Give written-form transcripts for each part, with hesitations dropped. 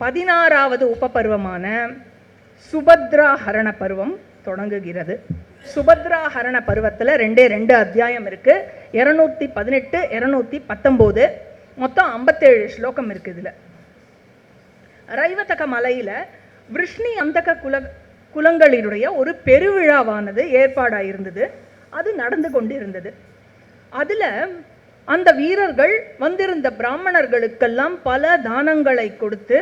16வது உபபருவமான சுபத்ராஹரண பருவம் தொடங்குகிறது. சுபத்ராஹரண பருவத்தில் 2 அத்தியாயம் இருக்குது. 218, 219, மொத்தம் 57 ஸ்லோகம் இருக்குது. இதில் ரைவதக மலையில் விருஷ்ணி அந்தக குலங்களினுடைய ஒரு பெருவிழாவானது ஏற்பாடாயிருந்தது. அது நடந்து கொண்டிருந்தது. அதில் அந்த வீரர்கள் வந்திருந்த பிராமணர்களுக்கெல்லாம் பல தானங்களை கொடுத்து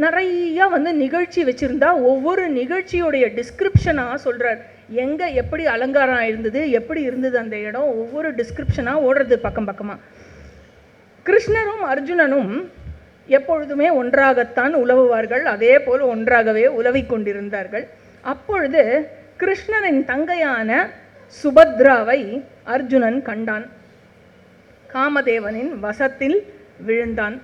நிறைய நிகழ்ச்சி வச்சுருந்தா ஒவ்வொரு நிகழ்ச்சியோடைய டிஸ்கிரிப்ஷனாக சொல்கிறார். எங்கே எப்படி அலங்காரம் இருந்தது, எப்படி இருந்தது அந்த இடம், ஒவ்வொரு டிஸ்கிரிப்ஷனாக ஓடுறது பக்கம் பக்கமாக. கிருஷ்ணரும் அர்ஜுனனும் எப்பொழுதுமே ஒன்றாகத்தான் உலவுவார்கள். அதே போல் ஒன்றாகவே உலவிக் கொண்டிருந்தார்கள். அப்பொழுது கிருஷ்ணரின் தங்கையான சுபத்ராவை அர்ஜுனன் கண்டான். காமதேவனின் வசத்தில் விழுந்தான்.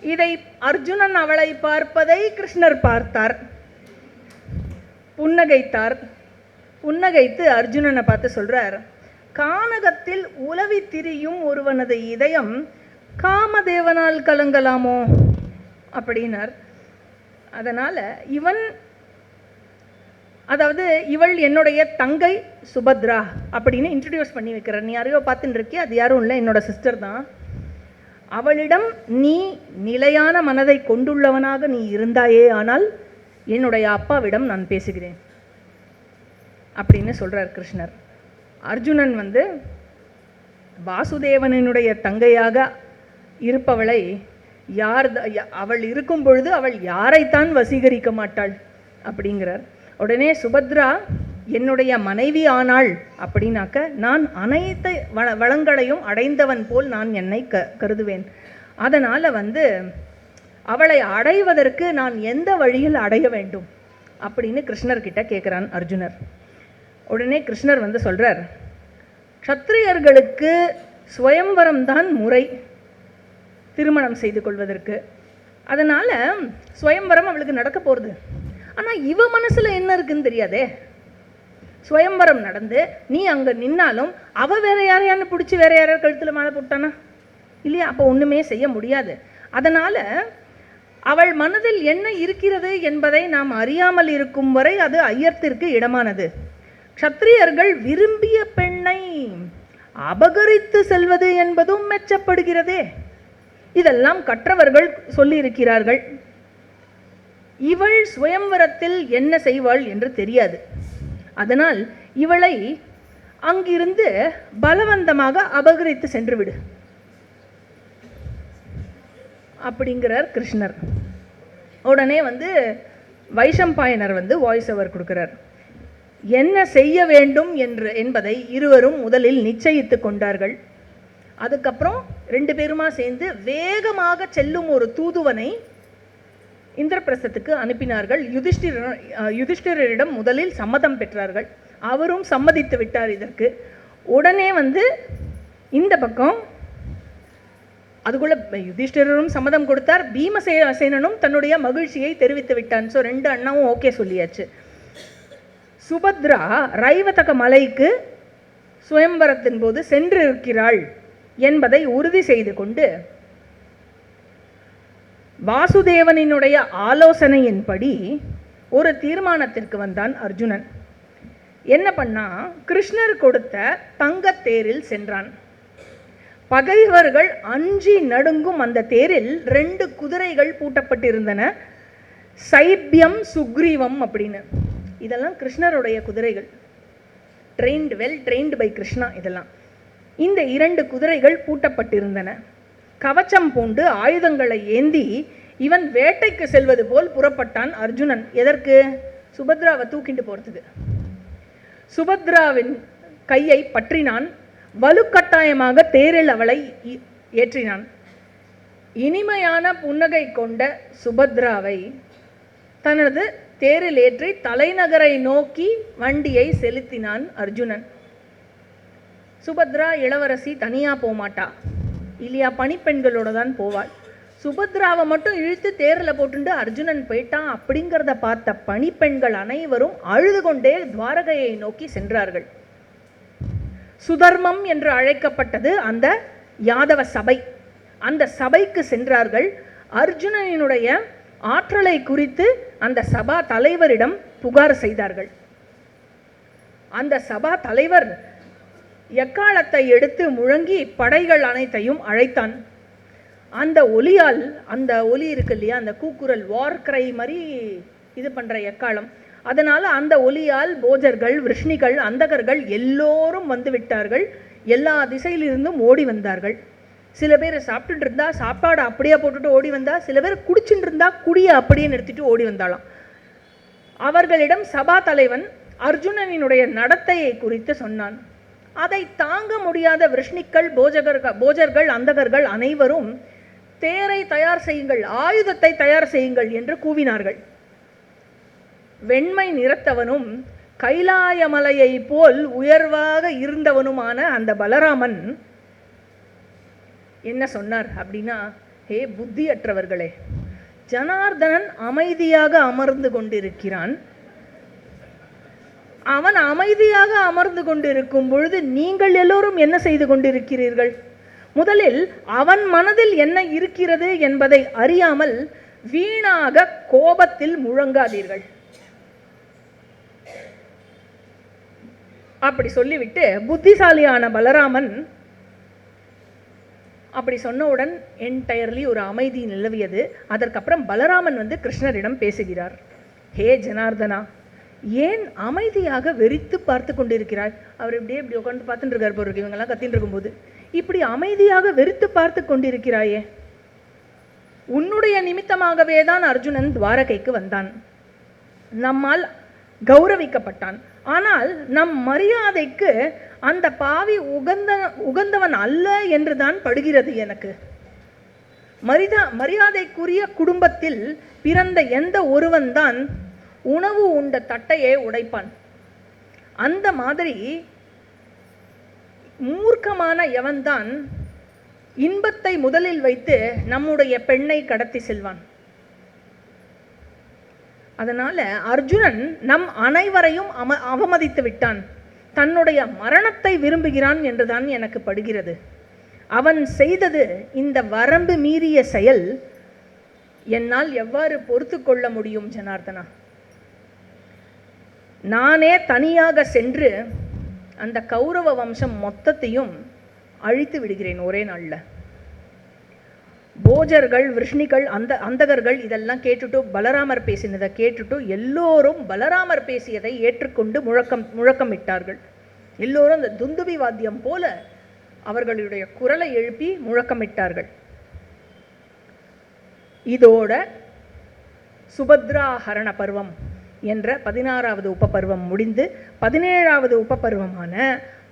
இதை அர்ஜுனன் அவளை பார்ப்பதை கிருஷ்ணர் பார்த்தார். புன்னகைத்தார். புன்னகைத்து அர்ஜுனனை பார்த்து சொல்றார், கானகத்தில் உலவி திரியும் ஒருவனது இதயம் காமதேவனால் கலங்கலாமோ அப்படின்னார். அதனால இவள் என்னுடைய தங்கை சுபத்ரா அப்படின்னு இன்ட்ரடியூஸ் பண்ணி வைக்கிறார். நீ யாரையோ பார்த்துட்டு இருக்கிய, அது யாரும் இல்லை, என்னோட சிஸ்டர் தான். அவளிடம் நீ நிலையான மனதை கொண்டுள்ளவனாக நீ இருந்தாயே, ஆனால் என்னுடைய அப்பாவிடம் நான் பேசுகிறேன் அப்படின்னு சொல்றார் கிருஷ்ணர். அர்ஜுனன் வாசுதேவனுடைய தங்கையாக இருப்பவளை அவள் இருக்கும் பொழுது அவள் யாரைத்தான் வசீகரிக்க மாட்டாள் அப்படிங்கிறார். உடனே சுபத்ரா என்னுடைய மனைவி ஆனாள் அப்படின்னாக்க நான் அனைத்து வளங்களையும் அடைந்தவன் போல் நான் என்னை கருதுவேன். அதனால் அவளை அடைவதற்கு நான் எந்த வழியில் அடைய வேண்டும் அப்படின்னு கிருஷ்ணர்கிட்ட கேட்குறான் அர்ஜுனர். உடனே கிருஷ்ணர் சொல்கிறார், க்ஷத்ரியர்களுக்கு ஸ்வயம்வரம் தான் முறை திருமணம் செய்து கொள்வதற்கு. அதனால் ஸ்வயம்வரம் அவளுக்கு நடக்க போகிறது. ஆனால் இவ மனசில் என்ன இருக்குன்னு தெரியாதே. ஸ்வயம்வரம் நடந்து நீ அங்கே நின்னாலும் அவள் வேற யாரையான்னு பிடிச்சி வேற யாரையார் கழுத்தில் மாலை போட்டானா இல்லையா? அப்போ ஒன்றுமே செய்ய முடியாது. அதனால் அவள் மனதில் என்ன இருக்கிறது என்பதை நாம் அறியாமல் இருக்கும் வரை அது ஐயத்திற்கு இடமானது. க்ஷத்ரியர்கள் விரும்பிய பெண்ணை அபகரித்து செல்வது என்பதும் மெச்சப்படுகிறதே. இதெல்லாம் கற்றவர்கள் சொல்லியிருக்கிறார்கள். இவள் சுயம்வரத்தில் என்ன செய்வாள் என்று தெரியாது. அதனால் இவளை அங்கிருந்து பலவந்தமாக அபகரித்து சென்று விடு அப்படிங்கிறார் கிருஷ்ணர். உடனே வைஷம்பாயனர் வாய்ஸ் ஓவர் கொடுக்கிறார். என்ன செய்ய வேண்டும் என்பதை இருவரும் முதலில் நிச்சயித்து கொண்டார்கள். அதுக்கப்புறம் 2 பேருமா சேர்ந்து வேகமாக செல்லும் ஒரு தூதுவனை இந்திரபிரஸ்தத்துக்கு அனுப்பினார்கள். யுதிஷ்டிரரிடம் முதலில் சம்மதம் பெற்றார்கள். அவரும் சம்மதித்து விட்டார் இதற்கு. உடனே இந்த பக்கம் அதுக்குள்ள யுதிஷ்டிரரும் சம்மதம் கொடுத்தார். பீமசேனனும் தன்னுடைய மகிழ்ச்சியை தெரிவித்து விட்டான். ஸோ 2 அண்ணாவும் ஓகே சொல்லியாச்சு. சுபத்ரா ரைவதக மலைக்கு சுயம்வரத்தின் போது சென்றிருக்கிறாள் என்பதை உறுதி செய்து கொண்டு வாசுதேவனினுடைய ஆலோசனையின்படி ஒரு தீர்மானத்திற்கு வந்தான் அர்ஜுனன். என்ன பண்ணா, கிருஷ்ணர் கொடுத்த தங்கத்தேரில் சென்றான். பகைவர்கள் அஞ்சி நடுங்கும் அந்த தேரில் 2 குதிரைகள் பூட்டப்பட்டிருந்தன. சைபியம், சுக்ரீவம் அப்படின்னு. இதெல்லாம் கிருஷ்ணருடைய குதிரைகள். Well trained by Krishna. இதெல்லாம் இந்த 2 குதிரைகள் பூட்டப்பட்டிருந்தன. கவச்சம் பூண்டு ஆயுதங்களை ஏந்தி இவன் வேட்டைக்கு செல்வது போல் புறப்பட்டான் அர்ஜுனன். எதற்கு? சுபத்ராவை தூக்கிட்டு போறதுக்கு. சுபத்ராவின் கையை பற்றினான். வலுக்கட்டாயமாக தேரில் அவளை ஏற்றினான். இனிமையான புன்னகை கொண்ட சுபத்ராவை தனது தேரில் ஏற்றி தலைநகரை நோக்கி வண்டியை செலுத்தினான் அர்ஜுனன். சுபத்ரா இளவரசி தனியாக போகமாட்டா இல்லையா, பணிப்பெண்களோட தான் போவாள். சுபத்ராவை மட்டும் இழுத்து தேரில் போட்டுண்டு அர்ஜுனன் போயிட்டான் அப்படிங்கிறத பார்த்த பணிப்பெண்கள் அனைவரும் அழுது கொண்டே துவாரகையை நோக்கி சென்றார்கள். சுதர்மம் என்று அழைக்கப்பட்டது அந்த யாதவ சபை. அந்த சபைக்கு சென்றார்கள். அர்ஜுனனுடைய ஆற்றலை குறித்து அந்த சபா தலைவரிடம் புகார் செய்தார்கள். அந்த சபா தலைவர் எக்காலத்தை எடுத்து முழங்கி படைகள் அனைத்தையும் அழைத்தான். அந்த ஒலியால், அந்த ஒலி இருக்கு இல்லையா, அந்த கூக்குரல், வார் கிரை மாதிரி இது பண்ணுற எக்காலம், அதனால் அந்த ஒலியால் போஜர்கள், விருஷ்ணிகள், அந்தகர்கள் எல்லோரும் வந்து விட்டார்கள். எல்லா திசையிலிருந்தும் ஓடி வந்தார்கள். சில பேர் சாப்பிட்டுட்டு இருந்தா சாப்பாடு அப்படியே போட்டுட்டு ஓடி வந்தா, சில பேர் குடிச்சுட்டு இருந்தா குடியை அப்படியே நிறுத்திட்டு ஓடி வந்தாலாம். அவர்களிடம் சபா தலைவன் அர்ஜுனனினுடைய நடத்தையை குறித்து சொன்னான். அதை தாங்க முடியாத விருஷ்ணிகள், போஜர்கள், அந்தகர்கள் அனைவரும் தேரை தயார் செய்யுங்கள், ஆயுதத்தை தயார் செய்யுங்கள் என்று கூவினார்கள். வெண்மை நிறத்தவனும் கைலாயமலையை போல் உயர்வாக இருந்தவனுமான அந்த பலராமன் என்ன சொன்னார் அப்படின்னா, ஹே புத்தியற்றவர்களே, ஜனார்தனன் அமைதியாக அமர்ந்து கொண்டிருக்கிறான். அவன் அமைதியாக அமர்ந்து கொண்டிருக்கும் பொழுது நீங்கள் எல்லோரும் என்ன செய்து கொண்டிருக்கிறீர்கள்? முதலில் அவன் மனதில் என்ன இருக்கிறது என்பதை அறியாமல் வீணாக கோபத்தில் முழங்காதீர்கள். அப்படி சொல்லிவிட்டு புத்திசாலியான பலராமன் அப்படி சொன்னவுடன் என்டையர்லி ஒரு அமைதி நிலவியது. அதற்கப்புறம் பலராமன் வந்து கிருஷ்ணரிடம் பேசுகிறார். ஹே ஜனார்தனா, ஏன் அமைதியாக வெறித்து பார்த்து கொண்டிருக்கிறாய்? அவர் இப்படி உட்காந்து பார்த்துட்டு இருக்கார் போல இருக்கு, இவங்கெல்லாம் கத்தின்னு இருக்கும்போது. இப்படி அமைதியாக வெறித்து பார்த்து கொண்டிருக்கிறாயே, உன்னுடைய நிமித்தமாகவே தான் அர்ஜுனன் துவாரகைக்கு வந்தான், நம்மால் கௌரவிக்கப்பட்டான். ஆனால் நம் மரியாதைக்கு அந்த பாவி உகந்தவன் அல்ல என்றுதான் படுகிறது எனக்கு. மரியாதைக்குரிய குடும்பத்தில் பிறந்த எந்த ஒருவன் தான் உணவு உண்ட தட்டையே உடைப்பான். அந்த மாதிரி மூர்க்கமான எவன்தான் இன்பத்தை முதலில் வைத்து நம்முடைய பெண்ணை கடத்தி செல்வான். அதனால அர்ஜுனன் நம் அனைவரையும் அவமதித்து விட்டான். தன்னுடைய மரணத்தை விரும்புகிறான் என்றுதான் எனக்கு படுகிறது. அவன் செய்தது இந்த வரம்பு மீறிய செயல். என்னால் எவ்வாறு பொறுத்து கொள்ள முடியும் ஜனார்தனா? நானே தனியாக சென்று அந்த கௌரவ வம்சம் மொத்தத்தையும் அழித்து விடுகிறேன் ஒரே நாளில். போஜர்கள், விருஷ்ணிகள், அந்தகர்கள் இதெல்லாம் கேட்டுட்டு, பலராமர் பேசினதை கேட்டுட்டு எல்லோரும் பலராமர் பேசியதை ஏற்றுக்கொண்டு முழக்கமிட்டார்கள். எல்லோரும் அந்த துந்துபி வாத்தியம் போல அவர்களுடைய குரலை எழுப்பி முழக்கமிட்டார்கள். இதோட சுபத்ராஹரண பருவம் என்ற 16வது உபபருவம் முடிந்து 17வது உபபருவமான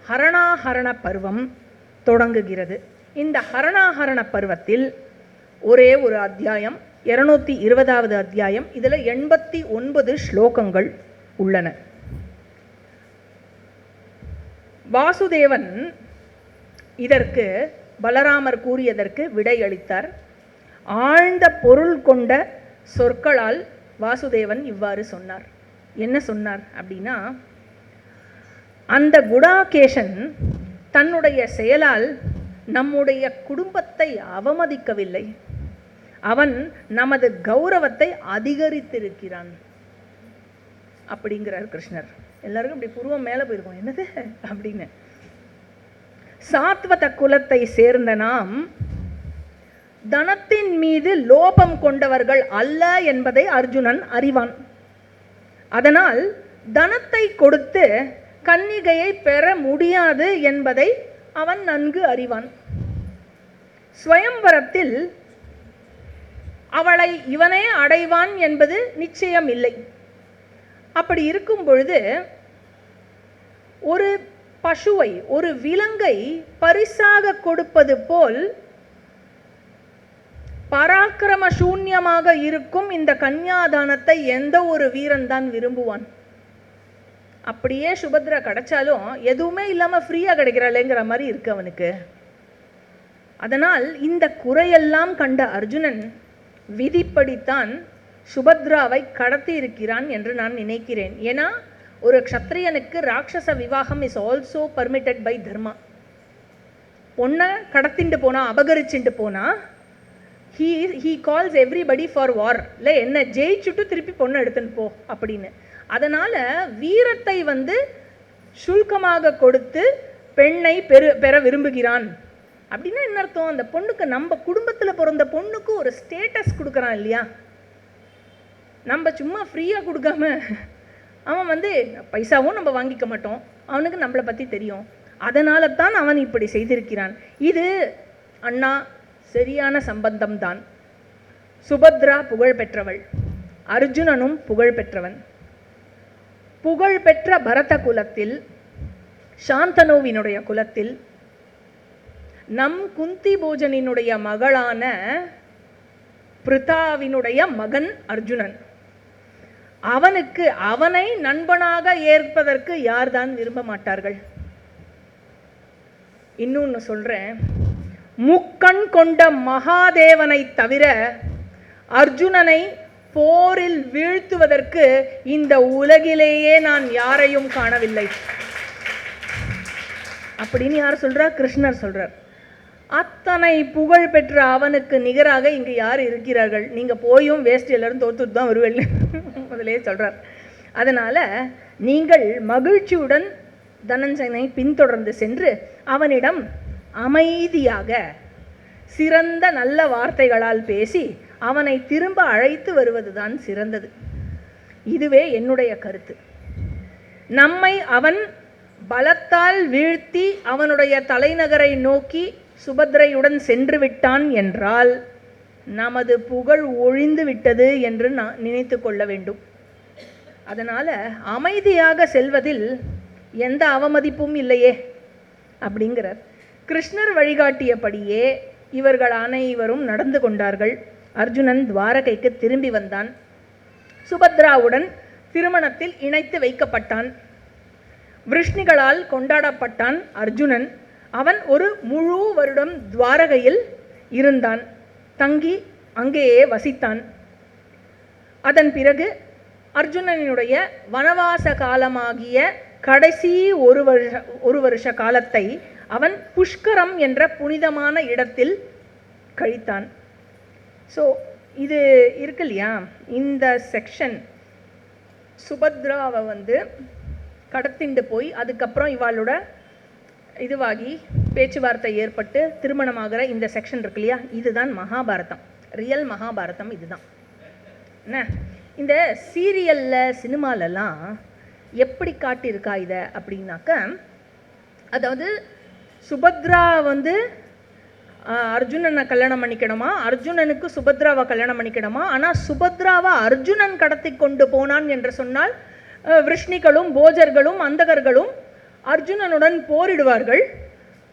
ஹரணாஹரண பருவம் தொடங்குகிறது. இந்த ஹரணாஹரண பருவத்தில் ஒரே ஒரு அத்தியாயம், 220வது அத்தியாயம். இதில் 89 ஸ்லோகங்கள் உள்ளன. வாசுதேவன் இதற்கு பலராமர் கூறியதற்கு விடையளித்தார். ஆழ்ந்த பொருள் கொண்ட சொற்களால் வாசுதேவன் இவ்வாறு சொன்னார். என்ன சொன்னார் அப்படின்னா, அந்த குடாகேசன் தன்னுடைய செயலால் நம்முடைய குடும்பத்தை அவமதிக்கவில்லை, அவன் நமது கௌரவத்தை அதிகரித்திருக்கிறான் அப்படிங்கிறார் கிருஷ்ணர். எல்லாருக்கும் இப்படி பூர்வம் மேலே போயிருக்கோம், என்னது அப்படின்னு. சாத்வத குலத்தை சேர்ந்த நாம் தனத்தின் மீது லோபம் கொண்டவர்கள் அல்ல என்பதை அர்ஜுனன் அறிவான். அதனால் தனத்தை கொடுத்து கன்னிகையை பெற முடியாது என்பதை அவன் நன்கு அறிவான். ஸ்வயம்வரத்தில் அவளை இவனே அடைவான் என்பது நிச்சயம் இல்லை. அப்படி இருக்கும் பொழுது ஒரு பசுவை, ஒரு விலங்கை பரிசாக கொடுப்பது போல் பராக்கிரம சூன்யமாக இருக்கும் இந்த கன்யாதானத்தை எந்த ஒரு வீரன் தான் விரும்புவான்? அப்படியே சுபத்ரா கிடைச்சாலும் எதுவுமே இல்லாமல் ஃப்ரீயாக கிடைக்கிறாளேங்கிற மாதிரி இருக்கு அவனுக்கு. அதனால் இந்த குறையெல்லாம் கண்ட அர்ஜுனன் விதிப்படித்தான் சுபத்ராவை கடத்தி இருக்கிறான் என்று நான் நினைக்கிறேன். ஏன்னா ஒரு க்ஷத்ரியனுக்கு ராட்சச விவாகம் இஸ் ஆல்சோ பர்மிட்டட் பை தர்மா. பொண்ணை கடத்திண்டு போனா, அபகரிச்சுட்டு போனா he calls everybody for war. இல்லை என்ன ஜெயிச்சுட்டு திருப்பி பொண்ணை எடுத்துன்னு போ அப்படின்னு. அதனால் வீரத்தை வந்து சுல்கமாக கொடுத்து பெண்ணை பெற விரும்புகிறான். அப்படின்னா என்ன அர்த்தம்? அந்த பொண்ணுக்கு, நம்ம குடும்பத்தில் பிறந்த பொண்ணுக்கு ஒரு ஸ்டேட்டஸ் கொடுக்குறான் இல்லையா? நம்ம சும்மா ஃப்ரீயாக கொடுக்காம, அவன் வந்து பைசாவும் நம்ம வாங்கிக்க மாட்டோம், அவனுக்கு நம்மளை பற்றி தெரியும், அதனால தான் அவன் இப்படி செய்திருக்கிறான். இது அண்ணா சரியான சம்பந்தம்தான். சுபத்ரா புகழ் பெற்றவள், அர்ஜுனனும் புகழ் பெற்றவன். புகழ்பெற்ற பரத குலத்தில், சாந்தனுவினுடைய குலத்தில், நம் குந்தி போஜனினுடைய மகளான பிருதாவினுடைய மகன் அர்ஜுனன். அவனை நண்பனாக ஏற்பதற்கு யார்தான் விரும்ப மாட்டார்கள்? இன்னொன்னு சொல்றேன், முக்கண் கொண்ட மகாதேவனை தவிர அர்ஜுனனை போரில் வீழ்த்துவதற்கு இந்த உலகிலேயே நான் யாரையும் காணவில்லை அப்படின்னு யார் சொல்றார்? கிருஷ்ணர் சொல்றார். அத்தனை புகழ் பெற்ற அவனுக்கு நிகராக இங்கு யார் இருக்கிறார்கள்? நீங்க போயும் வேஸ்ட் எல்லாரும் தோத்துட்டு தான் வருவீங்க முதலே சொல்றார். அதனால நீங்கள் மகிழ்ச்சியுடன் தனஞ்சயனை பின்தொடர்ந்து சென்று அவனிடம் அமைதியாக சிறந்த நல்ல வார்த்தைகளால் பேசி அவனை திரும்ப அழைத்து வருவதுதான் சிறந்தது. இதுவே என்னுடைய கருத்து. நம்மை அவன் பலத்தால் வீழ்த்தி அவனுடைய தலைநகரை நோக்கி சுபத்ரையுடன் சென்று விட்டான் என்றால் நமது புகழ் ஒழிந்து விட்டது என்று நான் நினைத்து கொள்ள வேண்டும். அதனால் அமைதியாக செல்வதில் எந்த அவமதிப்பும் இல்லையே அப்படிங்கிறார். கிருஷ்ணர் வழிகாட்டியபடியே இவர்கள் அனைவரும் நடந்து கொண்டார்கள். அர்ஜுனன் துவாரகைக்கு திரும்பி வந்தான். சுபத்ராவுடன் திருமணத்தில் இணைத்து வைக்கப்பட்டான். விருஷ்ணிகளால் கொண்டாடப்பட்டான் அர்ஜுனன். அவன் ஒரு முழு வருடம் துவாரகையில் இருந்தான், தங்கி அங்கேயே வசித்தான். அதன் பிறகு அர்ஜுனனுடைய வனவாச காலமாகிய கடைசி ஒரு வருஷ காலத்தை அவன் புஷ்கரம் என்ற புனிதமான இடத்தில் கழித்தான். ஸோ இது இருக்கு இல்லையா, இந்த செக்ஷன் சுபத்ராவை வந்து கடத்திண்டு போய் அதுக்கப்புறம் இவாளோட இதுவாகி பேச்சுவார்த்தை ஏற்பட்டு திருமணமாகிற இந்த செக்ஷன் இருக்கு இல்லையா, இதுதான் மகாபாரதம். ரியல் மகாபாரதம் இதுதான். என்ன இந்த சீரியலில் சினிமாலெல்லாம் எப்படி காட்டியிருக்கா இதை அப்படின்னாக்க, அதாவது சுபத்ரா வந்து அர்ஜுனனை கல்யாணம் பண்ணிக்கணுமா, அர்ஜுனனுக்கு சுபத்ராவை கல்யாணம் பண்ணிக்கணுமா, ஆனால் சுபத்ராவை அர்ஜுனன் கடத்தி கொண்டு போனான் என்று சொன்னால் விருஷ்ணிகளும் போஜர்களும் அந்தகர்களும் அர்ஜுனனுடன் போரிடுவார்கள்,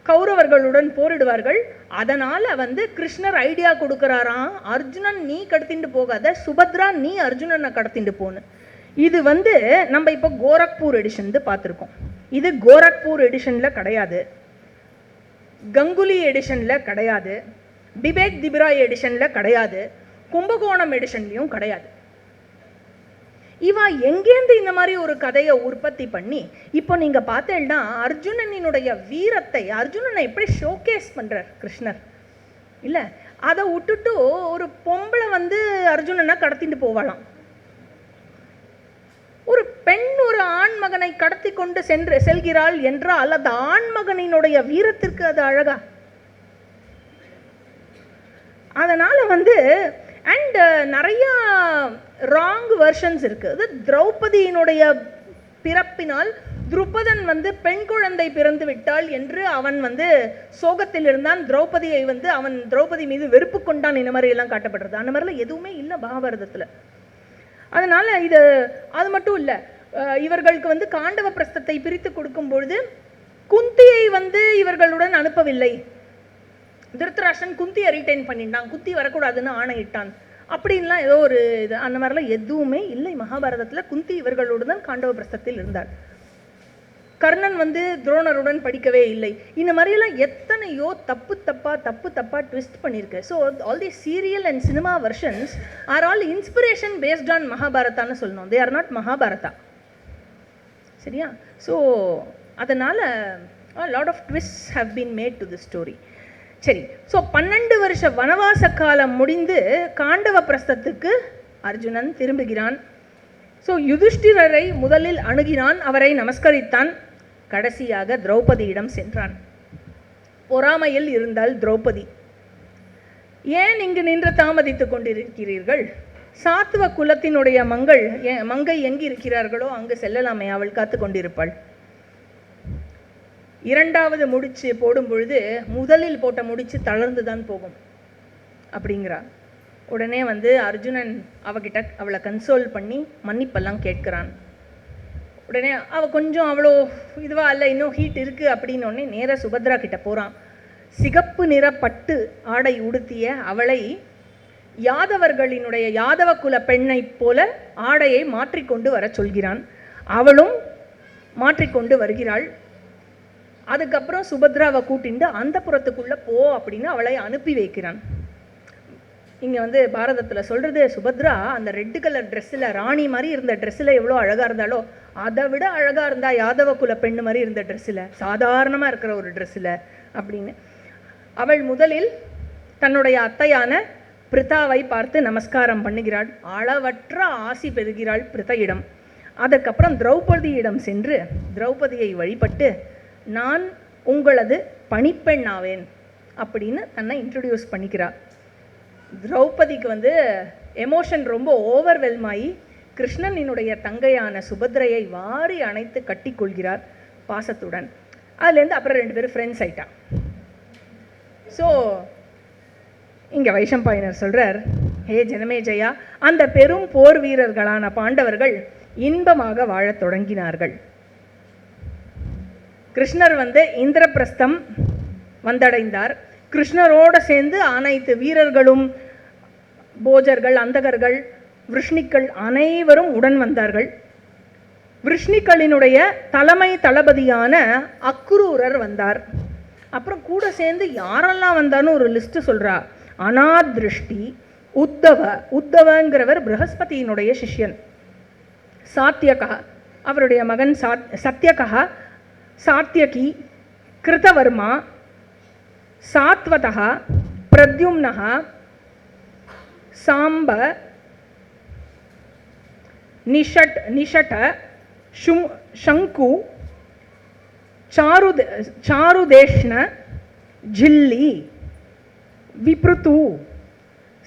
கௌரவர்களுடன் போரிடுவார்கள். அதனால் வந்து கிருஷ்ணர் ஐடியா கொடுக்குறாராம், அர்ஜுனன் நீ கடத்திட்டு போகாத, சுபத்ரா நீ அர்ஜுனனை கடத்திட்டு போன்னு. இது வந்து நம்ம இப்போ கோரக்பூர் எடிஷன் பார்த்துருக்கோம். இது கோரக்பூர் எடிஷனில் கிடையாது, கங்குலி எடிஷனில் கிடையாது, பிபேக் திபிராய் எடிஷனில் கிடையாது, கும்பகோணம் எடிஷன்லையும் கிடையாது. இவா எங்கேருந்து இந்த மாதிரி ஒரு கதையை உற்பத்தி பண்ணி இப்போ நீங்கள் பார்த்தேன்னா அர்ஜுனனினுடைய வீரத்தை, அர்ஜுனனை எப்படி ஷோகேஸ் பண்ணுறார் கிருஷ்ணர் இல்லை, அதை விட்டுட்டு ஒரு பொம்பளை வந்து அர்ஜுனனை கடத்திட்டு போவாளாம். ஒரு பெண் ஒரு ஆண்மகனை கடத்தி கொண்டு செல்கிறாள் என்றால் அந்த ஆண்மகனினுடைய வீரத்திற்கு அது அழகா? அதனால் வந்து அண்ட் நிறையா ராங் வெர்ஷன்ஸ் இருக்குது. அது திரௌபதியினுடைய பிறப்பினால் துருபதன் வந்து பெண் குழந்தை பிறந்து விட்டாள் என்று அவன் வந்து சோகத்தில் இருந்தான். திரௌபதியை வந்து அவன் திரௌபதி மீது வெறுப்பு கொண்டான், இந்த மாதிரி எல்லாம் காட்டப்படுறது. அந்த மாதிரிலாம் எதுவுமே இல்லை மகாபாரதத்தில். அதனால் இது அது மட்டும் இல்லை, இவர்களுக்கு வந்து காண்டவ பிரஸ்தத்தை பிரித்து கொடுக்கும் பொழுது குந்தியை வந்து இவர்களுடன் அனுப்பவில்லை. திருத்தராஷ்டிரன் குந்தியை ரீட்டைன் பண்ணிட்டான், குந்தி வரக்கூடாதுன்னு ஆணையிட்டான் அப்படின்லாம் ஏதோ ஒரு இது, அந்த மாதிரிலாம் எதுவுமே இல்லை மகாபாரதத்தில். குந்தி இவர்களோடு தான் காண்டவ பிரஸ்தத்தில் இருந்தார். கர்ணன் வந்து துரோணருடன் படிக்கவே இல்லை. இந்த மாதிரியெல்லாம் எத்தனையோ தப்பு தப்பாக ட்விஸ்ட் பண்ணியிருக்கு. So all the serial and cinema versions are all inspiration based on மகாபாரதான்னு சொல்லணும். They are not Mahabharata. சரியா? ஸோ அதனால் lot of twists have been made to the story. சரி, ஸோ 12 வருஷ வனவாச காலம் முடிந்து காண்டவ பிரஸ்தத்துக்கு அர்ஜுனன் திரும்புகிறான். ஸோ யுதிஷ்டிரரை முதலில் அணுகினான், அவரை நமஸ்கரித்தான். கடைசியாக திரௌபதியிடம் சென்றான். பொறாமையில் இருந்தால் திரௌபதி, ஏன் இங்கு நின்று தாமதித்துக் கொண்டிருக்கிறீர்கள்? சாத்துவ குலத்தினுடைய மங்கை எங்கு இருக்கிறார்களோ அங்கு செல்லலாமே, அவள் காத்து கொண்டிருப்பாள். இரண்டாவது முடிச்சு போடும் பொழுது முதலில் போட்ட முடிச்சு தளர்ந்து தான் போகும் அப்படிங்கிறா. உடனே அர்ஜுனன் அவகிட்ட அவளை கன்சோல் பண்ணி மன்னிப்பெல்லாம் கேட்கிறான். உடனே அவள் கொஞ்சம் அவ்வளோ இதுவா இல்லை, இன்னும் ஹீட் இருக்குது அப்படின்னோடனே நேராக சுபத்ரா கிட்ட போகிறான். சிகப்பு நிற பட்டு ஆடை உடுத்திய அவளை யாதவர்களினுடைய யாதவ குல பெண்ணை போல ஆடையை மாற்றிக்கொண்டு வர சொல்கிறான். அவளும் மாற்றிக்கொண்டு வருகிறாள். அதுக்கப்புறம் சுபத்ராவை கூட்டிட்டு அந்த புறத்துக்குள்ளே போ அப்படின்னு அவளை அனுப்பி வைக்கிறான். இங்கே பாரதத்தில் சொல்கிறது, சுபத்ரா அந்த ரெட்டு கலர் ட்ரெஸ்ஸில் ராணி மாதிரி இருந்த ட்ரெஸ்ஸில் எவ்வளோ அழகாக இருந்தாலோ அதை விட அழகாக இருந்தா யாதவ குல பெண்ணு மாதிரி இருந்த ட்ரெஸ்ஸில், சாதாரணமாக இருக்கிற ஒரு ட்ரெஸ்ஸில் அப்படின்னு. அவள் முதலில் தன்னுடைய அத்தையான பிரித்தாவை பார்த்து நமஸ்காரம் பண்ணுகிறாள். அளவற்ற ஆசி பெறுகிறாள் பிரித்தையிடம். அதற்கப்புறம் திரௌபதியிடம் சென்று திரௌபதியை வழிபட்டு, நான் உங்களது பணிப்பெண் ஆவேன் அப்படின்னு தன்னை இன்ட்ரடியூஸ் பண்ணிக்கிறாள். திரௌபதிக்கு எமோஷன் ரொம்ப ஓவர்வெல்ம் ஆகி கிருஷ்ணனினுடைய தங்கையான சுபத்ரையை வாரி அணைத்து கட்டி கொள்கிறார் பாசத்துடன். அதுலேருந்து அப்புறம் 2 பேரும் ஃப்ரெண்ட்ஸ் ஆயிட்டான். ஸோ இங்கே வைஷம்பாயனர் சொல்கிறார், ஹே ஜனமேஜயா, அந்த பெரும் போர் வீரர்களான பாண்டவர்கள் இன்பமாக வாழத் தொடங்கினார்கள். கிருஷ்ணர் இந்திரபிரஸ்தம் வந்தடைந்தார். கிருஷ்ணரோடு சேர்ந்து அனைத்து வீரர்களும், போஜர்கள், அந்தகர்கள், விருஷ்ணிக்கள் அனைவரும் உடன் வந்தார்கள். விருஷ்ணிக்களினுடைய தலைமை தளபதியான அக்ரூரர் வந்தார். அப்புறம் கூட சேர்ந்து யாரெல்லாம் வந்தான்னு ஒரு லிஸ்ட்டு சொல்கிறா. அனாதிருஷ்டி, உத்தவங்கிறவர் ப்ரஹஸ்பதியினுடைய சிஷ்யன். சாத்தியகா, அவருடைய மகன் சத்யகா, சாத்தியகி, கிருதவர்மா, சாத்வதா, பிரத்யும்னஹா, சாம்ப, நிஷட, சங்கு, சாருதேஷ்ண, ஜில்லி, விப்ருத்து,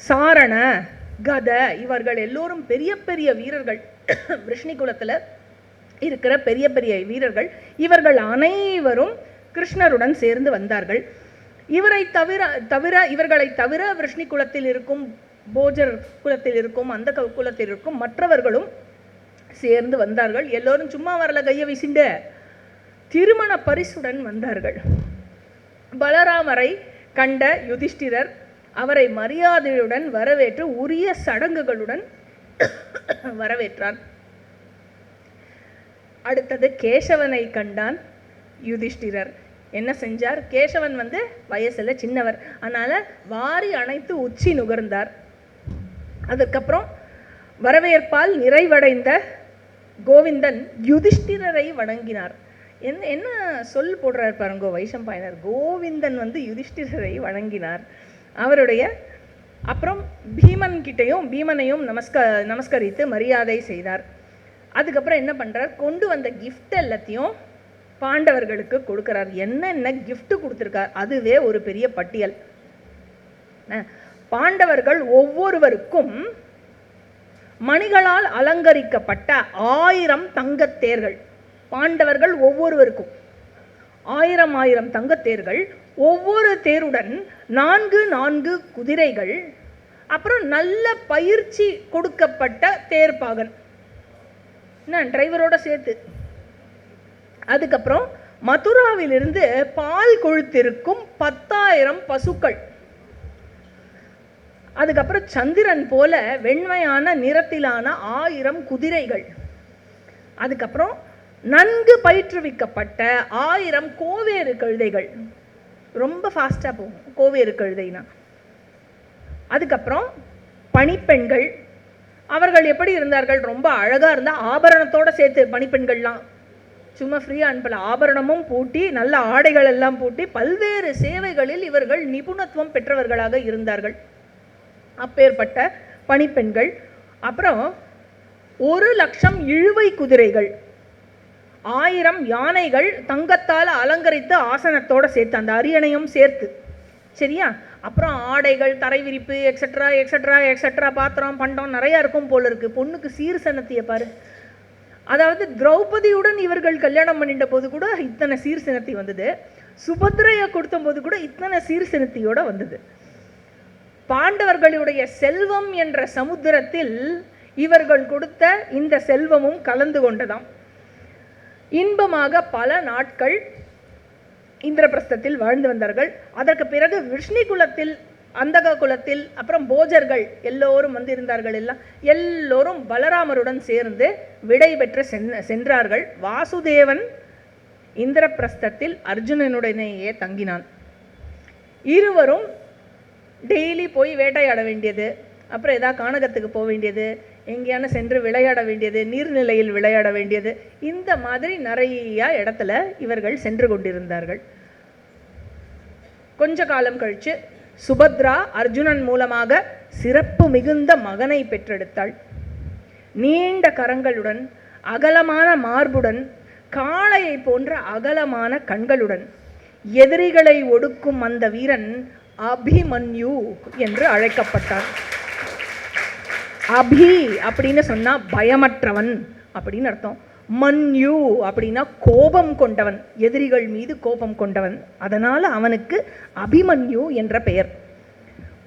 சாரண, கத, இவர்கள் எல்லோரும் பெரிய பெரிய வீரர்கள். விருஷ்ணி குலத்தில் இருக்கிற பெரிய பெரிய வீரர்கள். இவர்கள் அனைவரும் கிருஷ்ணருடன் சேர்ந்து வந்தார்கள். இவர்களை தவிர விருஷ்ணி குலத்தில் இருக்கும், போஜர் குலத்தில் இருக்கும், அந்த குலத்தில் இருக்கும் மற்றவர்களும் சேர்ந்து வந்தார்கள். எல்லோரும் சும்மா வரல கையை வீசிண்ட திருமண பரிசுடன் வந்தார்கள். பலராமரை கண்ட யுதிஷ்டிரர் அவரை மரியாதையுடன் வரவேற்று உரிய சடங்குகளுடன் வரவேற்றான். அடுத்தது கேசவனை கண்டான் யுதிஷ்டிரர். என்ன செஞ்சார்? கேசவன் வயசில் சின்னவர், அதனால் வாரி அணைத்து உச்சி நுகர்ந்தார். அதுக்கப்புறம் வரவேற்பால் நிறைவடைந்த கோவிந்தன் யுதிஷ்டிரரை வணங்கினார். என்ன சொல் போடுறார் பாருங்கோ வைஷம்பாயனர். கோவிந்தன் யுதிஷ்டிரரை வணங்கினார். அவருடைய அப்புறம் பீமனையும் நமஸ்கரித்து மரியாதை செய்தார். அதுக்கப்புறம் என்ன பண்ணுறார்? கொண்டு வந்த கிஃப்ட் எல்லாத்தையும் பாண்டவர்களுக்கு கொடுக்கிறார். என்னென்ன கிஃப்ட் கொடுத்துருக்கார் அதுவே ஒரு பெரிய பட்டியல். பாண்டவர்கள் ஒவ்வொருவருக்கும் மணிகளால் அலங்கரிக்கப்பட்ட 1000 தங்கத்தேர்கள். பாண்டவர்கள் ஒவ்வொருவருக்கும் 1000 தங்கத்தேர்கள், ஒவ்வொரு தேருடன் 4 குதிரைகள், அப்புறம் நல்ல பயிற்சி கொடுக்கப்பட்ட தேர்ப்பாகன், டிரைவரோட சேர்த்து. அதுக்கப்புறம் மதுராவிலிருந்து பால் கொழுத்திருக்கும் 10,000 பசுக்கள். அதுக்கப்புறம் சந்திரன் போல வெண்மையான நிறத்திலான 1000 குதிரைகள். அதுக்கப்புறம் நன்கு பயிற்றுவிக்கப்பட்ட 1000 கோவேறு கழுதைகள். ரொம்ப ஃபாஸ்ட்டாக போகும் கோவேறு கழுதைனா. அதுக்கப்புறம் பணிப்பெண்கள். அவர்கள் எப்படி இருந்தார்கள்? ரொம்ப அழகாக இருந்தால் ஆபரணத்தோடு சேர்த்து பணிப்பெண்கள்லாம் சும்மா ஃப்ரீயாக அனுப்பல, ஆபரணமும் பூட்டி நல்ல ஆடைகள் எல்லாம் பூட்டி பல்வேறு சேவைகளில் இவர்கள் நிபுணத்துவம் பெற்றவர்களாக இருந்தார்கள். அப்பேற்பட்ட பணிப்பெண்கள். அப்புறம் 1,00,000 இழுவை குதிரைகள், 1000 யானைகள் தங்கத்தால் அலங்கரித்து ஆசனத்தோடு சேர்த்து, அந்த அரியணையும் சேர்த்து, சரியா? அப்புறம் ஆடைகள், தரை விரிப்பு, எக்ஸட்ரா எக்ஸட்ரா எக்ஸட்ரா, பாத்திரம் பண்டம் நிறையா இருக்கும் போல இருக்கு. பொண்ணுக்கு சீர்சனத்தையை பாரு. அதாவது திரௌபதியுடன் இவர்கள் கல்யாணம் பண்ணிட்ட போது கூட இத்தனை சீர்சனத்தி வந்தது, சுபத்ரையை கொடுத்த போது கூட இத்தனை சீர்சனத்தியோட வந்தது. பாண்டவர்களுடைய செல்வம் என்ற சமுத்திரத்தில் இவர்கள் கொடுத்த இந்த செல்வமும் கலந்து கொண்டதாம். இன்பமாக பல நாட்கள் இந்திரபிரஸ்தத்தில் வாழ்ந்து வந்தார்கள். அதற்கு பிறகு விஷ்ணு குலத்தில், அந்தக குலத்தில், அப்புறம் போஜர்கள் எல்லோரும் வந்திருந்தார்கள். எல்லோரும் பலராமருடன் சேர்ந்து விடை பெற்று சென்றார்கள். வாசுதேவன் இந்திரபிரஸ்தத்தில் அர்ஜுனனுடனேயே தங்கினான். இருவரும் டெய்லி போய் வேட்டையாட வேண்டியது, அப்புறம் ஏதாவது கானகத்துக்கு போக வேண்டியது, எங்கேயான சென்று விளையாட வேண்டியது, நீர்நிலையில் விளையாட வேண்டியது, இந்த மாதிரி நிறைய இடத்துல இவர்கள் சென்று கொண்டிருந்தார்கள். கொஞ்ச காலம் கழித்து சுபத்ரா அர்ஜுனன் மூலமாக சிறப்பு மிகுந்த மகனை பெற்றெடுத்தாள். நீண்ட கரங்களுடன், அகலமான மார்புடன், காளையை போன்ற அகலமான கண்களுடன் எதிரிகளை ஒடுக்கும் அந்த வீரன் அபிமன்யு என்று அழைக்கப்பட்டான். அபி அப்படின்னு சொன்னா பயமற்றவன் அப்படின்னு அர்த்தம். மன்யு அப்படின்னா கோபம் கொண்டவன், எதிரிகள் மீது கோபம் கொண்டவன். அதனால அவனுக்கு அபிமன்யு என்ற பெயர்.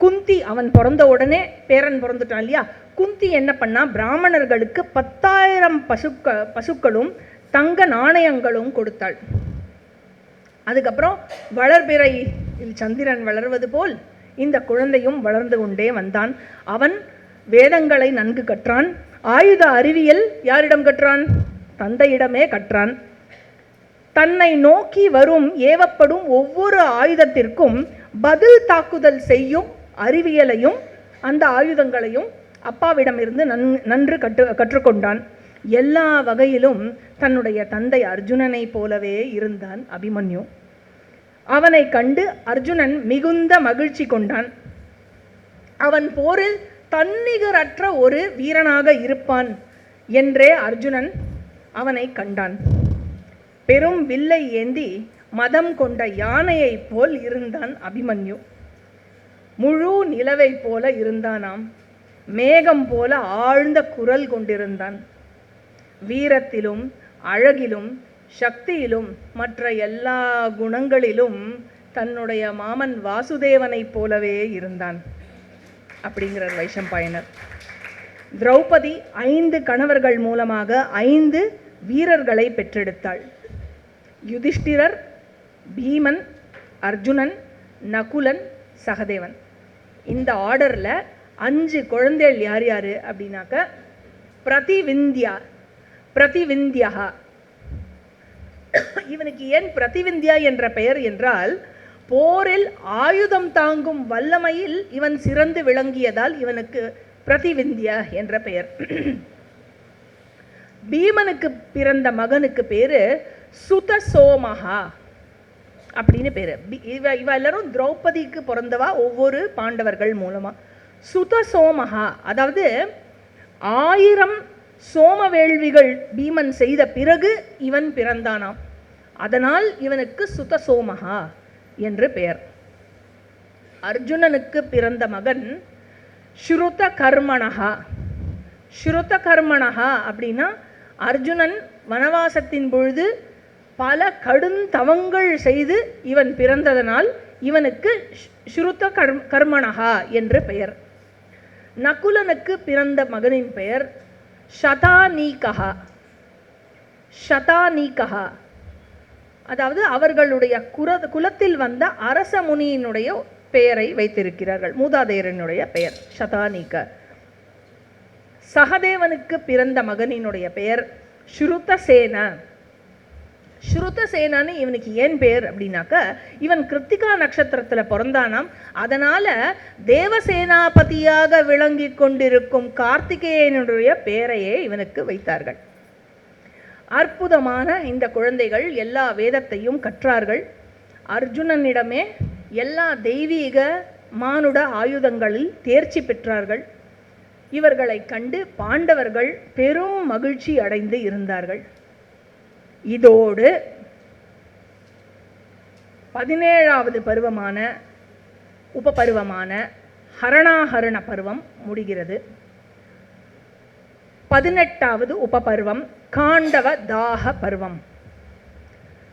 குந்தி, அவன் பிறந்த உடனே பேரன் பிறந்துட்டான் இல்லையா, குந்தி என்ன பண்ணா, பிராமணர்களுக்கு 10,000 பசுக்களும் தங்க நாணயங்களும் கொடுத்தாள். அதுக்கப்புறம் வளர்பிறையில் சந்திரன் வளர்வது போல் இந்த குழந்தையும் வளர்ந்து கொண்டே வந்தான். அவன் வேதங்களை நன்கு கற்றான். ஆயுத அறிவியல் யாரிடம் கற்றான்? தந்தையிடமே கற்றான். தன்னை நோக்கி வரும் ஏவப்படும் ஒவ்வொரு ஆயுதத்திற்கும் பதில் தாக்குதல் செய்யும் அறிவியலையும் அந்த ஆயுதங்களையும் அப்பாவிடமிருந்து நன்று கற்றுக்கொண்டான். எல்லா வகையிலும் தன்னுடைய தந்தை அர்ஜுனனை போலவே இருந்தான் அபிமன்யு. அவனை கண்டு அர்ஜுனன் மிகுந்த மகிழ்ச்சி கொண்டான். அவன் போரில் தன்னிகரற்ற ஒரு வீரனாக இருப்பான் என்றே அர்ஜுனன் அவனை கண்டான். பெரும் வில்லை ஏந்தி மதம் கொண்ட யானையை போல் இருந்தான் அபிமன்யு. முழு நிலவை போல இருந்தானாம். மேகம் போல ஆழ்ந்த குரல் கொண்டிருந்தான். வீரத்திலும் அழகிலும் சக்தியிலும் மற்ற எல்லா குணங்களிலும் தன்னுடைய மாமன் வாசுதேவனை போலவே இருந்தான் அப்படிங்கிறார் வைஷம்பாயனர். திரௌபதி 5 கணவர்கள் மூலமாக 5 வீரர்களை பெற்றெடுத்தாள். யுதிஷ்டிரர், பீமன், அர்ஜுனன், நகுலன், சகதேவன். இந்த ஆர்டரில் 5 குழந்தைகள் யார் யார் அப்படின்னாக்க, பிரதிவிந்தியா. இவனுக்கு ஏன் பிரதிவிந்தியா என்ற பெயர் என்றால், போரில் ஆயுதம் தாங்கும் வல்லமையில் இவன் சிறந்து விளங்கியதால் இவனுக்கு பிரதிவிந்தியா என்ற பெயர். பீமனுக்கு பிறந்த மகனுக்கு பேரு சுதசோமஹா அப்படின்னு பேரு. இவ எல்லாரும் திரௌபதிக்கு பிறந்தவா, ஒவ்வொரு பாண்டவர்கள் மூலமா. சுதசோமஹா அதாவது 1000 சோம வேள்விகள் பீமன் செய்த பிறகு இவன் பிறந்தானாம். அதனால் இவனுக்கு சுதசோமஹா என்று பெயர். அர்ஜுனனுக்கு பிறந்த மகன் ஸ்ருத கர்மணஹா. ஸ்ருத கர்மணஹா அப்படின்னா, அர்ஜுனன் வனவாசத்தின் பொழுது பல கடுந்தவங்கள் செய்து இவன் பிறந்ததனால் இவனுக்கு ஸ்ருத கர்மணஹா என்று பெயர். நகுலனுக்கு பிறந்த மகனின் பெயர் ஷதானீகஹா. ஷதானீகஹா அதாவது அவர்களுடைய குலத்தில் வந்த அரச முனியினுடைய பெயரை வைத்திருக்கிறார்கள், மூதாதையரனுடைய பெயர் ஷதானீக. சகதேவனுக்கு பிறந்த மகனினுடைய பெயர் ஸ்ருதசேன. ஸ்ருதசேனன்னு இவனுக்கு ஏன் பெயர் அப்படின்னாக்க, இவன் கிருத்திகா நட்சத்திரத்தில் பிறந்தானாம். அதனால தேவசேனாபதியாக விளங்கி கொண்டிருக்கும் கார்த்திகேயனுடைய பெயரையே இவனுக்கு வைத்தார்கள். அற்புதமான இந்த குழந்தைகள் எல்லா வேதத்தையும் கற்றார்கள். அர்ஜுனனிடமே எல்லா தெய்வீக மானுட ஆயுதங்களில் தேர்ச்சி பெற்றார்கள். இவர்களை கண்டு பாண்டவர்கள் பெரும் மகிழ்ச்சி அடைந்து இருந்தார்கள். இதோடு 17வது பருவமான உபபருவமான ஹரணாஹரண பருவம் முடிகிறது. 18வது உபபருவம் காண்டவ தாக பருவம்.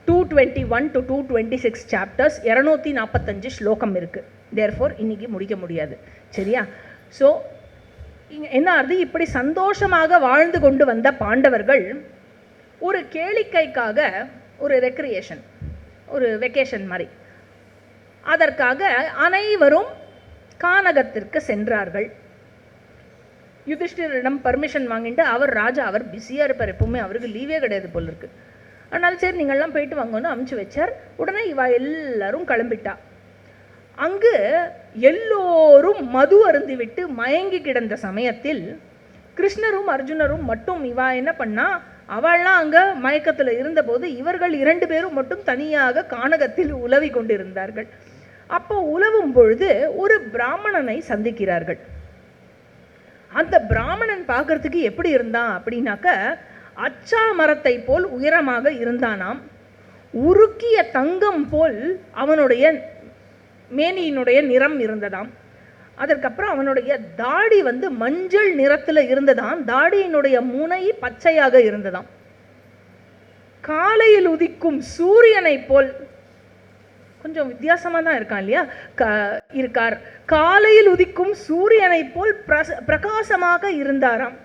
221 to 226 சாப்டர்ஸ், 245 ஸ்லோகம் இருக்குது. தேர்ஃபோர் இன்னைக்கு முடிக்க முடியாது. சரியா? ஸோ என்ன ஆகுது, இப்படி சந்தோஷமாக வாழ்ந்து கொண்டு வந்த பாண்டவர்கள் ஒரு கேளிக்கைக்காக ஒரு ரெக்ரியேஷன், ஒரு வெக்கேஷன் மாதிரி, அதற்காக அனைவரும் கானகத்திற்கு சென்றார்கள். யுதிஷ்டிரிடம் பர்மிஷன் வாங்கிட்டு, அவர் ராஜா, அவர் பிஸியாக இருப்பார், எப்பவுமே அவருக்கு லீவே கிடையாது போல் இருக்கு. அதனால சரி நீங்கள்லாம் போயிட்டு வாங்கன்னு அமுச்சு வச்சார். உடனே இவா எல்லாரும் கிளம்பிட்டா. அங்கு எல்லோரும் மது அருந்தி விட்டு மயங்கி கிடந்த சமயத்தில் கிருஷ்ணரும் அர்ஜுனரும் மட்டும், இவா என்ன பண்ணா, அவள்லாம் அங்கே மயக்கத்தில் இருந்தபோது இவர்கள் 2 பேரும் மட்டும் தனியாக கானகத்தில் உலவி கொண்டிருந்தார்கள். அப்போ உலவும் பொழுது ஒரு பிராமணனை சந்திக்கிறார்கள். அந்த பிராமணன் பார்க்கறதுக்கு எப்படி இருந்தான் அப்படின்னாக்க, அச்சா மரத்தை போல் உயரமாக இருந்தானாம். உருக்கிய தங்கம் போல் அவனுடைய மேனியினுடைய நிறம் இருந்ததாம். அதற்கப்புறம் அவனுடைய தாடி மஞ்சள் நிறத்தில் இருந்ததாம். தாடியினுடைய முனை பச்சையாக இருந்ததாம். காலையில் உதிக்கும் சூரியனை போல், கொஞ்சம் வித்தியாசமாக தான் இருக்கான் இல்லையா, இருக்கார். காலையில் உதிக்கும் சூரியனை போல் பிரகாசமாக இருந்தாராம்.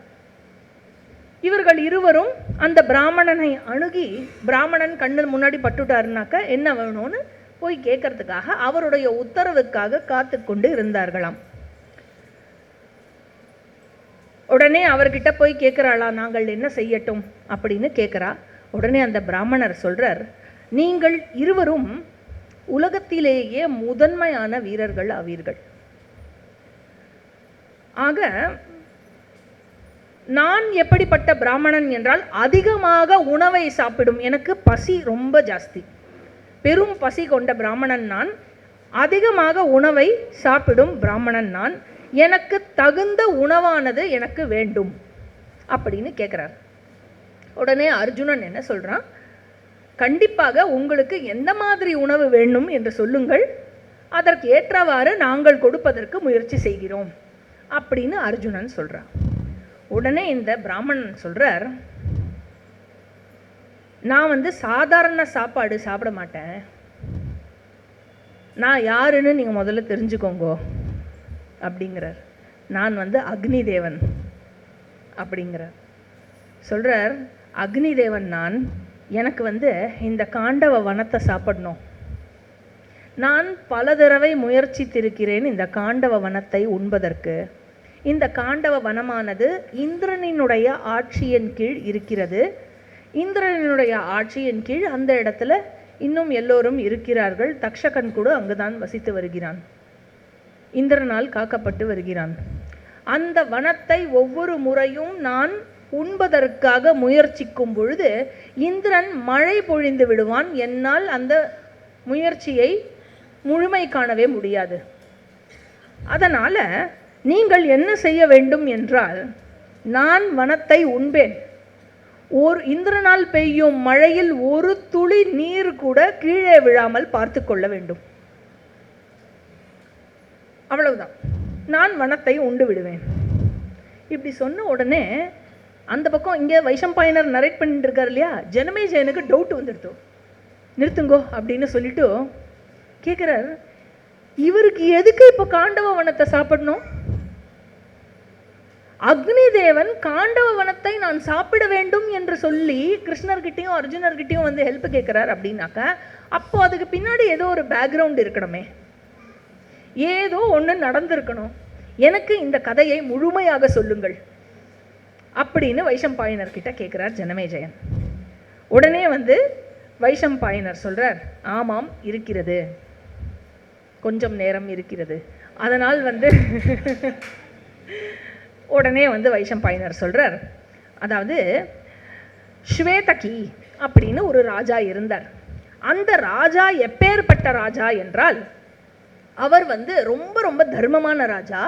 இவர்கள் இருவரும் அந்த பிராமணனை அணுகி, பிராமணன் கண்ணு முன்னாடி பட்டுட்டாருனாக்க என்ன வேணும்னு போய் கேட்கறதுக்காக அவருடைய உத்தரவுக்காக காத்து கொண்டு இருந்தார்களாம். உடனே அவர்கிட்ட போய் கேட்கிறாளா, நாங்கள் என்ன செய்யட்டும் அப்படின்னு கேட்கிறா. உடனே அந்த பிராமணர் சொல்றார், நீங்கள் இருவரும் உலகத்திலேயே முதன்மையான வீரர்கள் ஆவீர்கள். ஆக நான் எப்படிப்பட்ட பிராமணன் என்றால், அதிகமாக உணவை சாப்பிடும், எனக்கு பசி ரொம்ப ஜாஸ்தி, பெரும் பசி கொண்ட பிராமணன் நான், அதிகமாக உணவை சாப்பிடும் பிராமணன் நான், எனக்கு தகுந்த உணவானது எனக்கு வேண்டும் அப்படின்னு கேட்குறார். உடனே அர்ஜுனன் என்ன சொல்கிறான், கண்டிப்பாக உங்களுக்கு எந்த மாதிரி உணவு வேண்டும் என்று சொல்லுங்கள், அதற்கு ஏற்றவாறு நாங்கள் கொடுப்பதற்கு முயற்சி செய்கிறோம் அப்படின்னு அர்ஜுனன் சொல்கிறான். உடனே இந்த பிராமணன் சொல்கிறார், நான் சாதாரண சாப்பாடு சாப்பிட மாட்டேன், நான் யாருன்னு நீங்கள் முதல்ல தெரிஞ்சுக்கோங்க அப்படிங்கிறார். நான் அக்னி தேவன் அப்படிங்கிறார். சொல்கிறார், அக்னி தேவன் நான், எனக்கு இந்த காண்டவ வனத்தை சாப்பிடணும். நான் பல தடவை முயற்சித்திருக்கிறேன் இந்த காண்டவ வனத்தை உண்பதற்கு. இந்த காண்டவ வனமானது இந்திரனினுடைய ஆட்சியின் கீழ் இருக்கிறது. இந்திரனுடைய ஆட்சியின் கீழ் அந்த இடத்துல இன்னும் எல்லோரும் இருக்கிறார்கள். தக்ஷகன் கூட அங்குதான் வசித்து வருகிறான், இந்திரனால் காக்கப்பட்டு வருகிறான். அந்த வனத்தை ஒவ்வொரு முறையும் நான் உண்பதற்காக முயற்சிக்கும் பொழுது இந்திரன் மழை பொழிந்து விடுவான். என்னால் அந்த முயற்சியை முழுமை காணவே முடியாது. அதனால் நீங்கள் என்ன செய்ய வேண்டும் என்றால், நான் வனத்தை உண்பேன், இந்திரனால் பெய்யும் மழையில் ஒரு துளி நீர் கூட கீழே விழாமல் பார்த்து கொள்ள வேண்டும். அவ்வளவுதான், நான் வனத்தை உண்டு விடுவேன். இப்படி சொன்ன உடனே அந்த பக்கம் இங்கே வைஷம்பாயனர் நரேட் பண்ணிட்டு இருக்கார் இல்லையா, ஜனமேஜயனுக்கு டவுட் வந்துடுது. நிறுத்துங்கோ அப்படின்னு சொல்லிட்டு கேட்குறார், இவருக்கு எதுக்கு இப்போ காண்டவ வனத்தை சாப்பிடணும்? அக்னி தேவன் காண்டவ வனத்தை நான் சாப்பிட வேண்டும் என்று சொல்லி கிருஷ்ணர்கிட்டையும் அர்ஜுனர்கிட்டையும் ஹெல்ப் கேட்குறார் அப்படின்னாக்க, அப்போ அதுக்கு பின்னாடி ஏதோ ஒரு பேக்ரவுண்ட் இருக்கணுமே, ஏதோ ஒன்று நடந்திருக்கணும். எனக்கு இந்த கதையை முழுமையாக சொல்லுங்கள் அப்படின்னு வைஷம்பாயனர்கிட்ட கேட்குறார் ஜனமேஜயன். உடனே வைஷம்பாயனர் சொல்கிறார், ஆமாம் இருக்கிறது, கொஞ்சம் நேரம் இருக்கிறது. அதனால் உடனே வைஷம்பாயனர் சொல்கிறார், அதாவது ஸ்வேதகி அப்படின்னு ஒரு ராஜா இருந்தார். அந்த ராஜா எப்பேற்பட்ட ராஜா என்றால், அவர் ரொம்ப ரொம்ப தர்மமான ராஜா.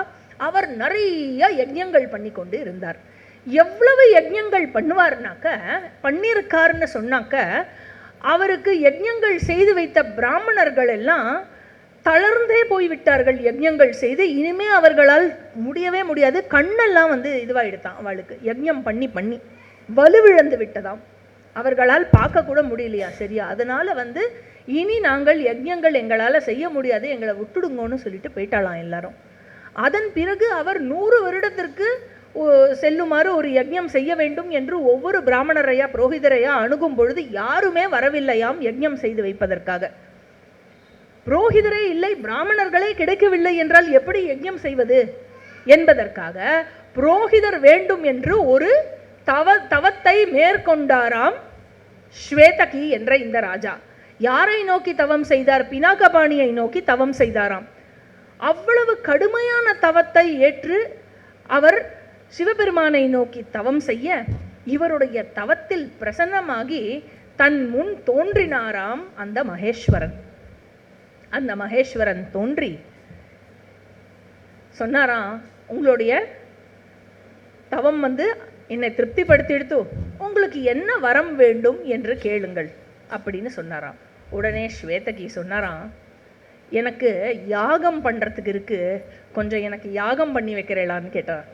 அவர் நிறைய யஜ்ஞங்கள் பண்ணி கொண்டு இருந்தார். எவ்வளவு யஜ்ஞங்கள் பண்ணியிருக்காருன்னு சொன்னாக்க, அவருக்கு யஜ்ஞங்கள் செய்து வைத்த பிராமணர்கள் எல்லாம் தளர்ந்தே போய்விட்டார்கள். யஜ்ஞங்கள் செய்து இனிமே அவர்களால் முடியவே முடியாது. கண்ணெல்லாம் இதுவாகிடுதான். அவளுக்கு யஜ்ஞம் பண்ணி பண்ணி வலுவிழந்து விட்டதாம். அவர்களால் பார்க்க கூட முடியலையா சரியா. அதனால இனி நாங்கள் யஜ்ஞங்கள் எங்களால் செய்ய முடியாது, எங்களை விட்டுடுங்கன்னு சொல்லிட்டு போயிட்டாலாம் எல்லாரும். அதன் பிறகு அவர் 100 வருடத்திற்கு செல்லுமாறு ஒரு யஜ்ஞம் செய்ய வேண்டும் என்று ஒவ்வொரு பிராமணரையா புரோகிதரையா அணுகும் பொழுது யாருமே வரவில்லையாம் யஜ்ஞம் செய்து வைப்பதற்காக. புரோகிதரே இல்லை, பிராமணர்களே கிடைக்கவில்லை என்றால் எப்படி யஜ்ஞம் செய்வது என்பதற்காக புரோகிதர் வேண்டும் என்று ஒரு தவத்தை மேற்கொண்டாராம் ஸ்வேதகி என்ற இந்த ராஜா. யாரை நோக்கி தவம் செய்தார்? பினாகபாணியை நோக்கி தவம் செய்தாராம். அவ்வளவு கடுமையான தவத்தை ஏற்று அவர் சிவபெருமானை நோக்கி தவம் செய்ய, இவருடைய தவத்தில் பிரசன்னமாகி தன் முன் தோன்றினாராம் அந்த மகேஸ்வரன். அந்த மகேஸ்வரன் தோன்றி சொன்னாராம், உங்களுடைய தவம் என்னை திருப்திப்படுத்தி எடுத்து உங்களுக்கு என்ன வரம் வேண்டும் என்று கேளுங்கள் அப்படின்னு சொன்னாராம். உடனே ஸ்வேதகி சொன்னாராம், எனக்கு யாகம் பண்ணுறதுக்கு இருக்கு, கொஞ்சம் எனக்கு யாகம் பண்ணி வைக்கிறேளான்னு கேட்டார்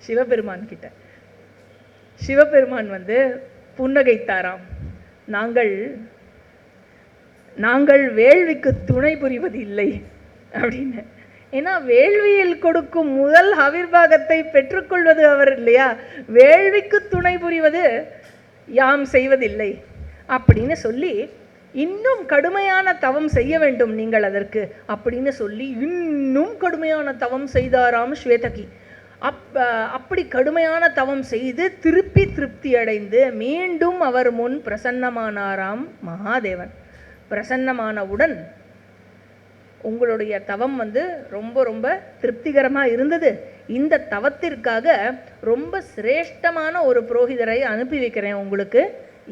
சிவபெருமான் கிட்ட. சிவபெருமான் புன்னகைத்தாராம், நாங்கள் வேள்விக்கு துணை புரிவது இல்லை அப்படின்னு. ஏன்னா வேள்வியில் கொடுக்கும் முதல் ஆவிர்வாகத்தை பெற்றுக்கொள்வது அவர் இல்லையா. வேள்விக்கு துணை புரிவது யாம் செய்வதில்லை அப்படின்னு சொல்லி, இன்னும் கடுமையான தவம் செய்ய வேண்டும் நீங்கள் அதற்கு அப்படின்னு சொல்லி இன்னும் கடுமையான தவம் செய்தாராம் ஸ்வேதகி. அப்படி கடுமையான தவம் செய்து திருப்தி அடைந்து மீண்டும் அவர் முன் பிரசன்னமானாராம் மகாதேவன். பிரசன்னமானவுடன், உங்களுடைய தவம் ரொம்ப ரொம்ப திருப்திகரமாக இருந்தது, இந்த தவத்திற்காக ரொம்ப சிரேஷ்டமான ஒரு புரோகிதரை அனுப்பி வைக்கிறேன் உங்களுக்கு,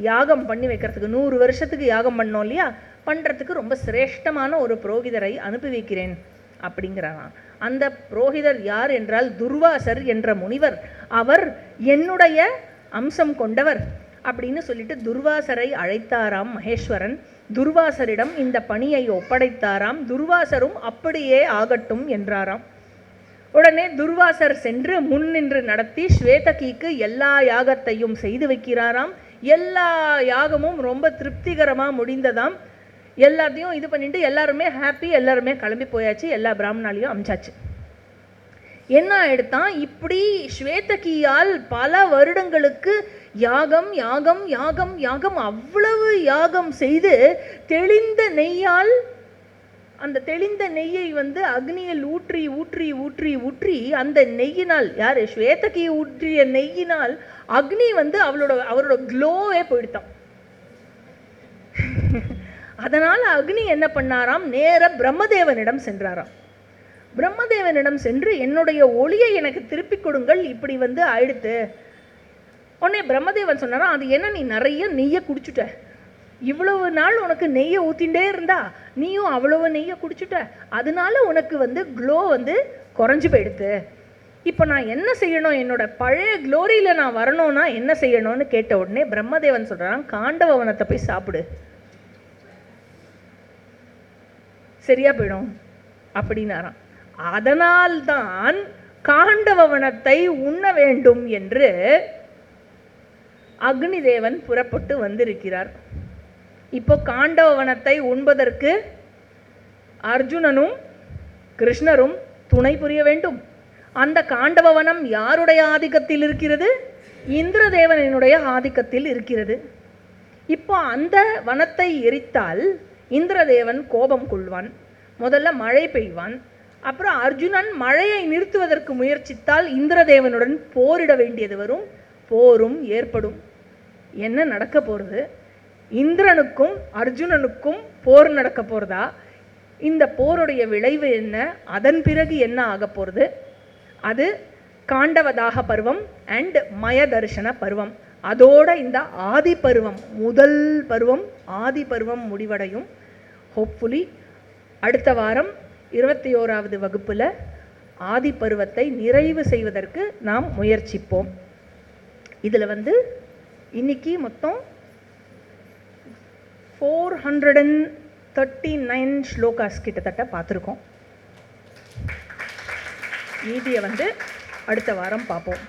யாகம் பண்ணி வைக்கிறதுக்கு. 100 வருஷத்துக்கு யாகம் பண்ணோம் இல்லையா, பண்ணுறதுக்கு ரொம்ப சிரேஷ்டமான ஒரு புரோகிதரை அனுப்பி வைக்கிறேன் அப்படிங்கிறாராம். அந்த புரோகிதர் யார் என்றால் துர்வாசர் என்ற முனிவர். அவர் என்னுடைய அம்சம் கொண்டவர் அப்படின்னு சொல்லிட்டு துர்வாசரை அழைத்தாராம் மகேஸ்வரன். துர்வாசரிடம் இந்த பணியை ஒப்படைத்தாராம். துர்வாசரும் அப்படியே ஆகட்டும் என்றாராம். உடனே துர்வாசர் சென்று முன்னின்று நடத்தி ஸ்வேதகிக்கு எல்லா யாகத்தையும் செய்து வைக்கிறாராம். எல்லா யாகமும் ரொம்ப திருப்திகரமாக முடிந்ததாம். எல்லாத்தையும் இது பண்ணிட்டு எல்லாருமே ஹாப்பி, எல்லாருமே கிளம்பி போயாச்சு, எல்லா பிராமணாலையும் அமிச்சாச்சு. என்ன ஆயிடுத்தான், இப்படி ஸ்வேதகியால் பல வருடங்களுக்கு யாகம் யாகம் யாகம் யாகம் அவ்வளவு யாகம் செய்து தெளிந்த நெய்யால், அந்த தெளிந்த நெய்யை அக்னியில் ஊற்றி ஊற்றி ஊற்றி ஊற்றி அந்த நெய்யினால், யார் ஸ்வேதகி ஊற்றிய நெய்யினால் அக்னி அவரோட க்ளோவே போயிடுத்தான். அதனால் அக்னி என்ன பண்ணாராம், நேர பிரம்மதேவனிடம் சென்றாராம். பிரம்மதேவனிடம் சென்று என்னுடைய ஒளியை எனக்கு திருப்பி கொடுங்கள், இப்படி ஆயிடுத்து. உடனே பிரம்மதேவன் சொன்னாராம், அது என்ன நீ நிறைய நெய்யை குடிச்சுட்ட, இவ்வளவு நாள் உனக்கு நெய்யை ஊற்றிகிட்டே இருந்தா நீயும் அவ்வளவு நெய்யை குடிச்சுட்ட, அதனால உனக்கு க்ளோ குறைஞ்சி போயிடுத்து. இப்போ நான் என்ன செய்யணும், என்னோட பழைய க்ளோரியில் நான் வரணும்னா என்ன செய்யணும்னு கேட்ட உடனே பிரம்மதேவன் சொல்கிறான், காண்டவவனத்தை போய் சாப்பிடு, சரியா போயிடும் அப்படின்னாராம். அதனால்தான் காண்டவவனத்தை உண்ண வேண்டும் என்று அக்னிதேவன் புறப்பட்டு வந்திருக்கிறார். இப்போ காண்டவவனத்தை உண்பதற்கு அர்ஜுனனும் கிருஷ்ணரும் துணை புரிய வேண்டும். அந்த காண்டவவனம் யாருடைய ஆதிக்கத்தில் இருக்கிறது? இந்திரதேவனுடைய ஆதிக்கத்தில் இருக்கிறது. இப்போ அந்த வனத்தை எரித்தால் இந்திரதேவன் கோபம் கொள்வான், முதல்ல மழை பெய்வான். அப்புறம் அர்ஜுனன் மழையை நிறுத்துவதற்கு முயற்சித்தால் இந்திரதேவனுடன் போரிட வேண்டியது வரும், போரும் ஏற்படும். என்ன நடக்க போகிறது? இந்திரனுக்கும் அர்ஜுனனுக்கும் போர் நடக்க போகிறதா? இந்த போருடைய விளைவு என்ன? அதன் பிறகு என்ன ஆக போகிறது? அது காண்டவதாக பருவம் அண்ட் மயதர்ஷன பருவம். அதோட இந்த ஆதி பருவம், முதல் பருவம் ஆதி பருவம் முடிவடையும். ஹோப்ஃபுல்லி அடுத்த வாரம் 21வது வகுப்பில் ஆதி பருவத்தை நிறைவு செய்வதற்கு நாம் முயற்சிப்போம். இதில் இன்னைக்கு மொத்தம் 439 ஸ்லோகாஸ் கிட்டத்தட்ட பார்த்துருக்கோம். மீதியை அடுத்த வாரம் பார்ப்போம்.